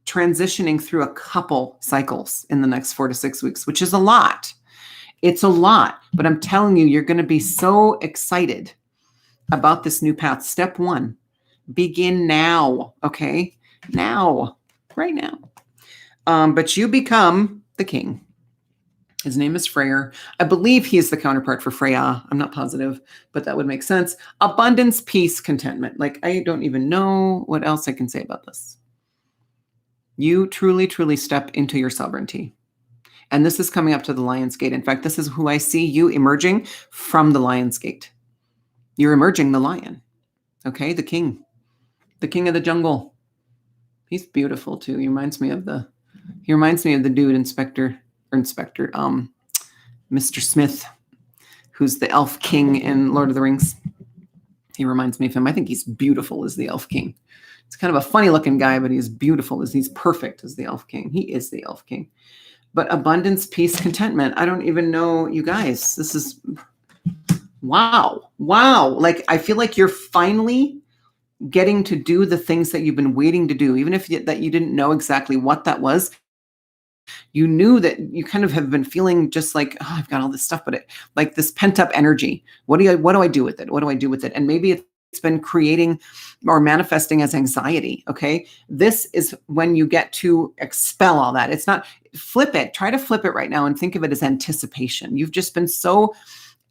transitioning through a couple cycles in the next 4 to 6 weeks, which is a lot. It's a lot, but I'm telling you, you're going to be so excited about this new path. Step 1, begin now. Okay. Now, right now. But you become the king. His name is Freyr. I believe he is the counterpart for Freya. I'm not positive, but that would make sense. Abundance, peace, contentment. Like, I don't even know what else I can say about this. You truly, truly step into your sovereignty. And this is coming up to the Lion's Gate. In fact, this is who I see you emerging from the Lion's Gate. You're emerging the lion. Okay, the king of the jungle. He's beautiful too. He reminds me of the dude Inspector, Mr. Smith, who's the elf king in Lord of the Rings. He reminds me of him. I think he's beautiful as the elf king. It's kind of a funny looking guy, but he's beautiful he's perfect as the elf king. He is the elf king. But abundance, peace, contentment. I don't even know, you guys. This is wow. Like, I feel like you're finally getting to do the things that you've been waiting to do, even if that you didn't know exactly what that was. You knew that you kind of have been feeling just like, oh, I've got all this stuff, but like this pent up energy. What do I do with it? What do I do with it? And maybe it's been creating or manifesting as anxiety. Okay. This is when you get to expel all that. It's not, flip it, try to flip it right now and think of it as anticipation. You've just been so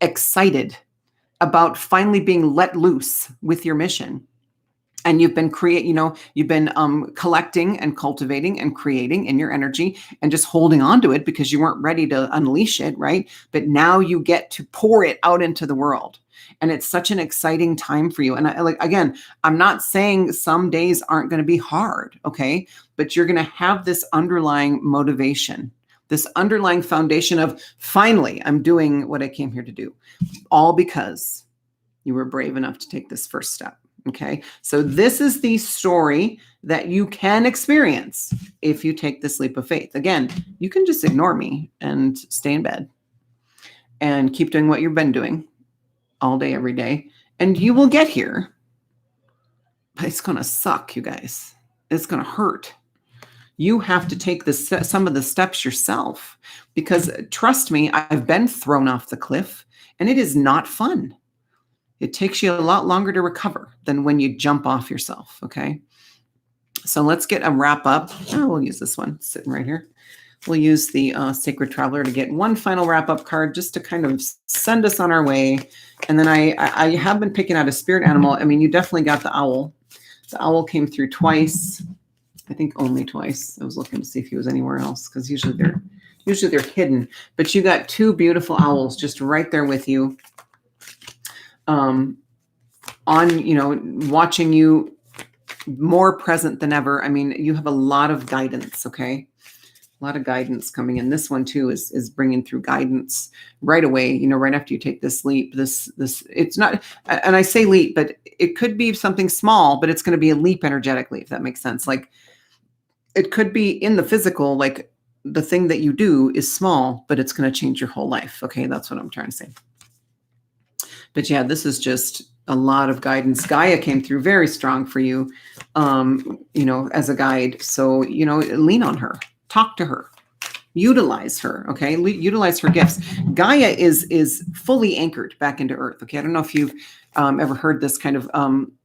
excited about finally being let loose with your mission. And you've been collecting and cultivating and creating in your energy and just holding on to it because you weren't ready to unleash it, right? But now you get to pour it out into the world. And it's such an exciting time for you. And again, I'm not saying some days aren't going to be hard, okay? But you're going to have this underlying motivation, this underlying foundation of, finally, I'm doing what I came here to do, all because you were brave enough to take this first step. Okay, so this is the story that you can experience if you take this leap of faith. Again, you can just ignore me and stay in bed and keep doing what you've been doing all day, every day, and you will get here. But it's going to suck, you guys. It's going to hurt. You have to take some of the steps yourself, because trust me, I've been thrown off the cliff and it is not fun. It takes you a lot longer to recover than when you jump off yourself, okay? So let's get a wrap up. Oh, we'll use this one sitting right here. We'll use the Sacred Traveler to get one final wrap up card just to kind of send us on our way. And then I have been picking out a spirit animal. I mean, you definitely got the owl. The owl came through twice. I think only twice. I was looking to see if he was anywhere else, because usually they're hidden. But you got two beautiful owls just right there with you. Watching you, more present than ever. I mean, you have a lot of guidance, okay? A lot of guidance coming in. This one too is bringing through guidance right away, right after you take this leap. This it's not, and I say leap, but it could be something small, but it's going to be a leap energetically, if that makes sense. Like, it could be in the physical, like the thing that you do is small, but it's going to change your whole life. Okay, that's what I'm trying to say. But yeah, this is just a lot of guidance. Gaia came through very strong for you, as a guide. So, lean on her, talk to her, utilize her, okay? Utilize her gifts. Gaia is fully anchored back into Earth, okay? I don't know if you've ever heard this kind of,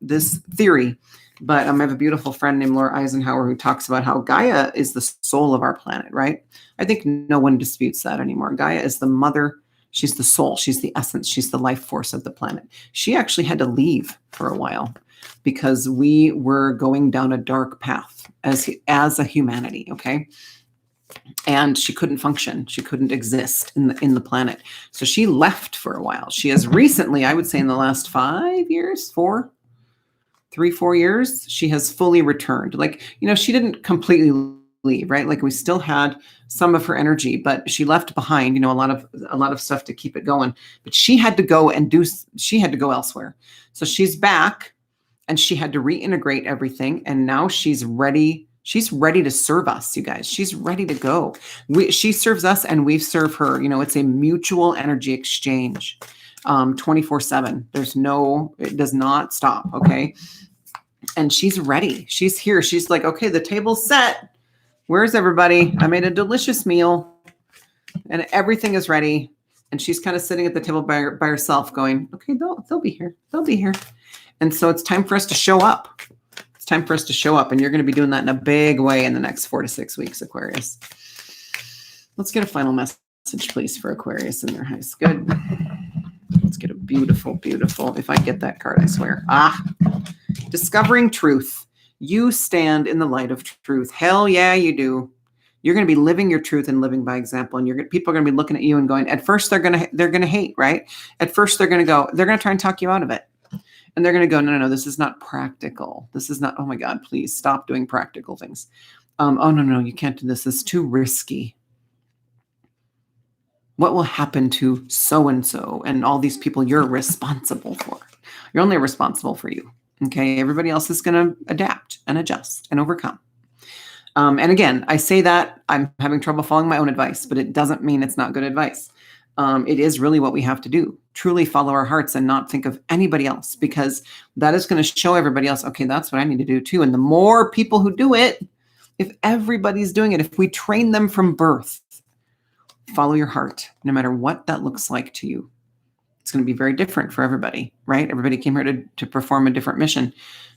this theory, but I have a beautiful friend named Laura Eisenhower who talks about how Gaia is the soul of our planet, right? I think no one disputes that anymore. Gaia is the mother. She's the soul. She's the essence. She's the life force of the planet. She actually had to leave for a while because we were going down a dark path as a humanity, okay? And she couldn't function. She couldn't exist in the planet. So she left for a while. She has recently, I would say in the last 5 years, 4 years, she has fully returned. Like, she didn't completely leave, right? Like, we still had some of her energy, but she left behind, a lot of stuff to keep it going. But she had to go she had to go elsewhere. So she's back and she had to reintegrate everything. And now she's ready. She's ready to serve us, you guys. She's ready to go. She serves us and we serve her. It's a mutual energy exchange, 24/7. It does not stop. Okay. And she's ready. She's here. She's like, okay, the table's set. Where's everybody? I made a delicious meal and everything is ready. And she's kind of sitting at the table by herself going, okay, they'll be here. They'll be here. And so it's time for us to show up. It's time for us to show up. And you're going to be doing that in a big way in the next 4 to 6 weeks, Aquarius. Let's get a final message, please, for Aquarius and their highest good. Let's get a beautiful, beautiful, if I get that card, I swear. Discovering truth. You stand in the light of truth. Hell yeah, you do. You're going to be living your truth and living by example. And people are going to be looking at you and going, at first they're going to hate, right? At first they're going to try and talk you out of it. And they're going to go, no, this is not practical. This is not, oh my God, please stop doing practical things. Oh, no, you can't do this. It's too risky. What will happen to so-and-so and all these people you're responsible for? You're only responsible for you. Okay, everybody else is going to adapt and adjust and overcome. And again, I say that I'm having trouble following my own advice, but it doesn't mean it's not good advice. It is really what we have to do. Truly follow our hearts and not think of anybody else, because that is going to show everybody else, okay, that's what I need to do too. And the more people who do it, if everybody's doing it, if we train them from birth, follow your heart, no matter what that looks like to you. It's going to be very different for everybody, right? Everybody came here to perform a different mission.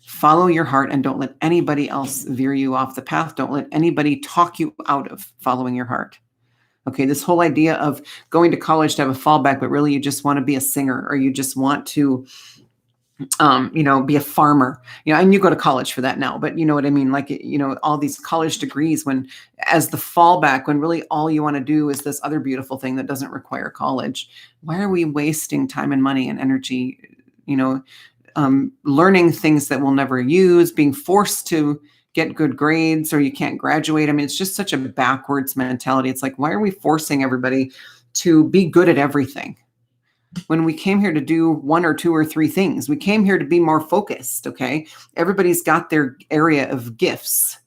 Follow your heart and don't let anybody else veer you off the path. Don't let anybody talk you out of following your heart. Okay, this whole idea of going to college to have a fallback, but really you just want to be a singer, or you just want to be a farmer, and you go to college for that now, but you know what I mean? Like, all these college degrees as the fallback, when really all you want to do is this other beautiful thing that doesn't require college. Why are we wasting time and money and energy, learning things that we'll never use, being forced to get good grades or you can't graduate? I mean, it's just such a backwards mentality. It's like, why are we forcing everybody to be good at everything? When we came here to do one or two or three things, we came here to be more focused. Okay. Everybody's got their area of gifts,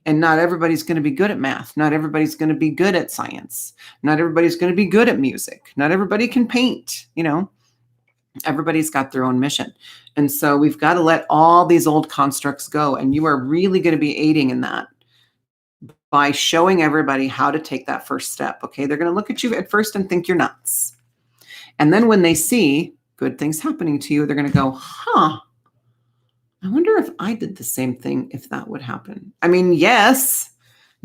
and not everybody's going to be good at math. Not everybody's going to be good at science. Not everybody's going to be good at music. Not everybody can paint, everybody's got their own mission. And so we've got to let all these old constructs go. And you are really going to be aiding in that by showing everybody how to take that first step. Okay. They're going to look at you at first and think you're nuts. And then when they see good things happening to you, they're going to go, I wonder if I did the same thing, if that would happen. I mean, yes,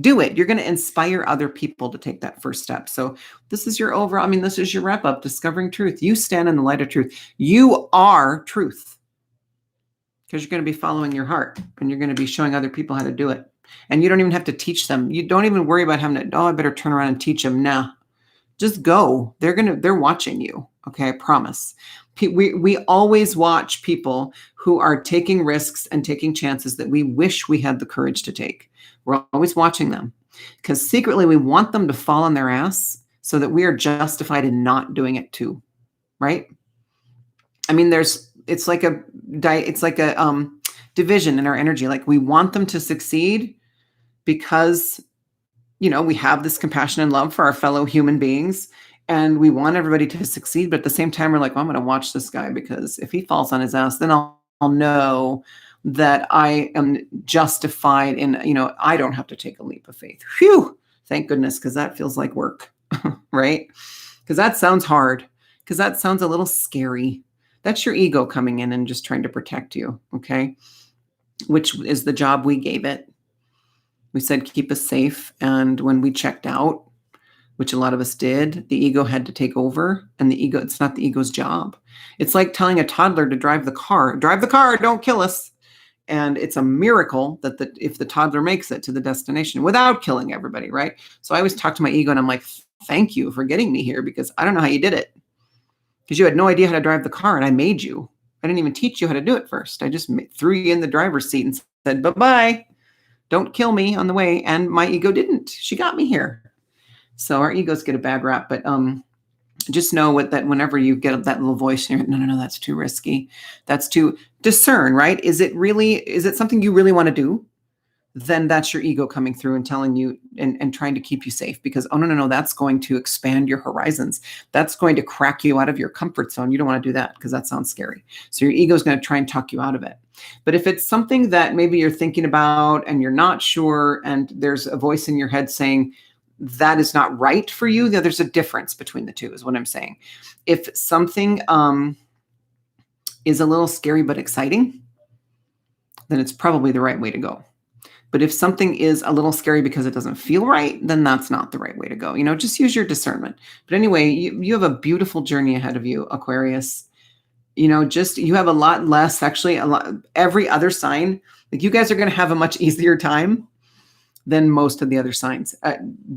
do it. You're going to inspire other people to take that first step. So this is your overall, this is your wrap up, discovering truth. You stand in the light of truth. You are truth, because you're going to be following your heart, and you're going to be showing other people how to do it. And you don't even have to teach them. You don't even worry about having to, I better turn around and teach them. Nah. Just go. They're watching you. Okay. I promise. We always watch people who are taking risks and taking chances that we wish we had the courage to take. We're always watching them, because secretly we want them to fall on their ass so that we are justified in not doing it too. Right. It's like a division in our energy. Like, we want them to succeed because we have this compassion and love for our fellow human beings, and we want everybody to succeed. But at the same time, we're like, well, I'm going to watch this guy, because if he falls on his ass, then I'll know that I am justified in, I don't have to take a leap of faith. Phew, thank goodness, because that feels like work, right? Because that sounds hard, because that sounds a little scary. That's your ego coming in and just trying to protect you, okay? Which is the job we gave it. We said, keep us safe. And when we checked out, which a lot of us did, the ego had to take over. And it's not the ego's job. It's like telling a toddler to drive the car, don't kill us. And it's a miracle that if the toddler makes it to the destination without killing everybody, right? So I always talk to my ego, and I'm like, thank you for getting me here, because I don't know how you did it. Because you had no idea how to drive the car, and I made you. I didn't even teach you how to do it first. I just threw you in the driver's seat and said, bye-bye. Don't kill me on the way. And my ego didn't. She got me here. So our egos get a bad rap, but just know that whenever you get that little voice in your head, no, that's too risky. That's too discern, right? Is it something you really want to do? Then that's your ego coming through and telling you and trying to keep you safe, because, no, that's going to expand your horizons. That's going to crack you out of your comfort zone. You don't want to do that, because that sounds scary. So your ego is going to try and talk you out of it. But if it's something that maybe you're thinking about and you're not sure, and there's a voice in your head saying that is not right for you, there's a difference between the two, is what I'm saying. If something is a little scary but exciting, then it's probably the right way to go. But if something is a little scary because it doesn't feel right, then that's not the right way to go. Just use your discernment. But anyway, you have a beautiful journey ahead of you, Aquarius. You have a lot less, actually, every other sign. Like, you guys are going to have a much easier time than most of the other signs.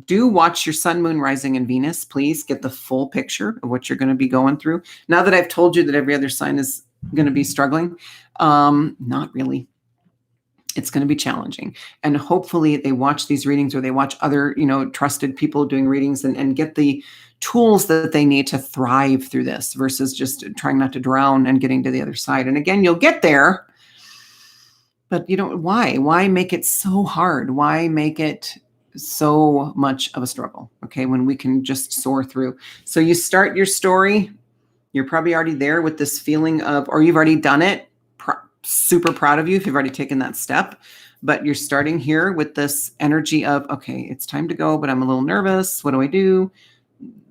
Do watch your sun, moon, rising, and Venus. Please get the full picture of what you're going to be going through. Now that I've told you that every other sign is going to be struggling, not really. It's going to be challenging. And hopefully they watch these readings, or they watch other, trusted people doing readings, and get the tools that they need to thrive through this, versus just trying not to drown and getting to the other side. And again, you'll get there, but why make it so hard? Why make it so much of a struggle? Okay. When we can just soar through. So you start your story, you're probably already there with this feeling of, or you've already done it. Super proud of you if you've already taken that step, but you're starting here with this energy of, okay, it's time to go, but I'm a little nervous. What do I do?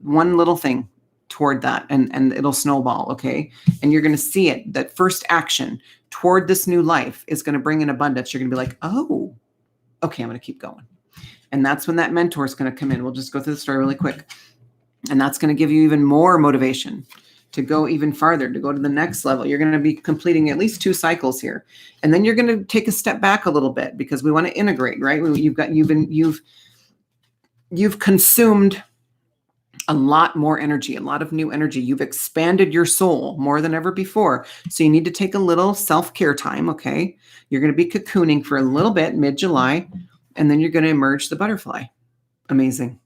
One little thing toward that, and it'll snowball. Okay. And you're going to see it. That first action toward this new life is going to bring in abundance. You're going to be like, oh, okay, I'm going to keep going. And that's when that mentor is going to come in. We'll just go through the story really quick. And that's going to give you even more motivation to go even farther, to go to the next level. You're going to be completing at least 2 cycles here. And then you're going to take a step back a little bit because we want to integrate, right? You've consumed a lot more energy, a lot of new energy. You've expanded your soul more than ever before. So you need to take a little self-care time, okay? You're going to be cocooning for a little bit, mid-July, and then you're going to emerge the butterfly. Amazing.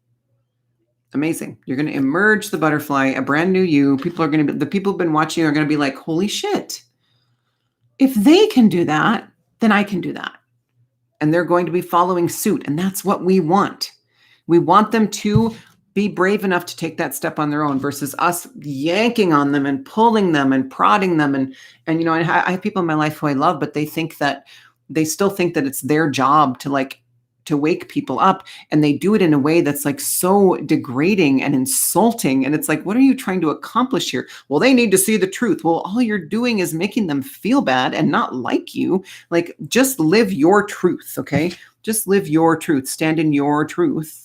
Amazing. You're going to emerge the butterfly, a brand new you. The people who've been watching are going to be like, holy shit. If they can do that, then I can do that. And they're going to be following suit. And that's what we want. We want them to be brave enough to take that step on their own versus us yanking on them and pulling them and prodding them. And I have people in my life who I love, but they still think that it's their job to wake people up. And they do it in a way that's like so degrading and insulting. And it's like, what are you trying to accomplish here? Well, they need to see the truth. Well, all you're doing is making them feel bad and not like you. Like, just live your truth. Okay. Just live your truth, stand in your truth.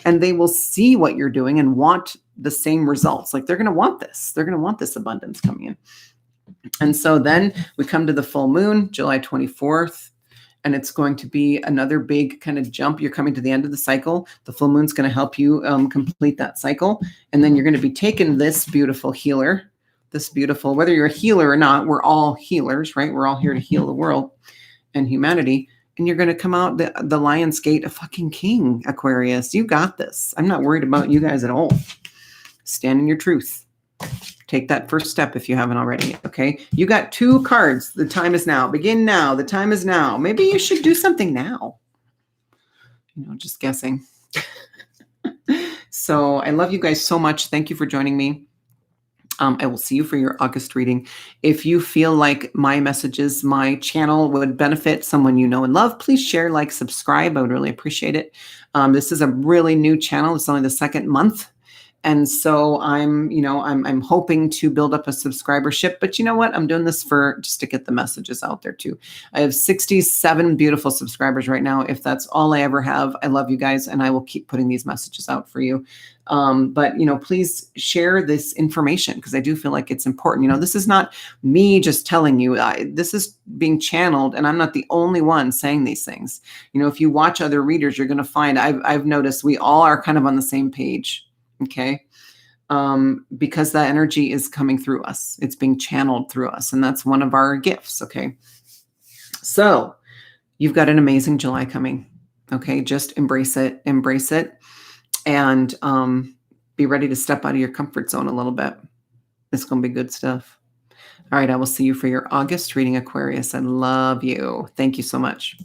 And they will see what you're doing and want the same results. Like, they're going to want this. They're going to want this abundance coming in. And so then we come to the full moon, July 24th, and it's going to be another big kind of jump. You're coming to the end of the cycle. The full moon's going to help you complete that cycle. And then you're going to be taking this beautiful healer, whether you're a healer or not, we're all healers, right? We're all here to heal the world and humanity. And you're going to come out the Lion's Gate a fucking king, Aquarius. You got this. I'm not worried about you guys at all. Stand in your truth. Take that first step if you haven't already, okay? You got 2 cards. The time is now. Begin now. The time is now. Maybe you should do something now. Just guessing. So I love you guys so much. Thank you for joining me. I will see you for your August reading. If you feel like my messages, my channel would benefit someone you know and love, please share, like, subscribe. I would really appreciate it. This is a really new channel. It's only the 2nd month. And so I'm hoping to build up a subscribership, but you know what? I'm doing this just to get the messages out there too. I have 67 beautiful subscribers right now. If that's all I ever have, I love you guys and I will keep putting these messages out for you. But please share this information because I do feel like it's important. This is not me just telling you, this is being channeled and I'm not the only one saying these things. If you watch other readers, you're going to find I've noticed we all are kind of on the same page. Okay. Because that energy is coming through us. It's being channeled through us. And that's one of our gifts. Okay. So you've got an amazing July coming. Okay. Just embrace it, and be ready to step out of your comfort zone a little bit. It's going to be good stuff. All right. I will see you for your August reading, Aquarius. I love you. Thank you so much.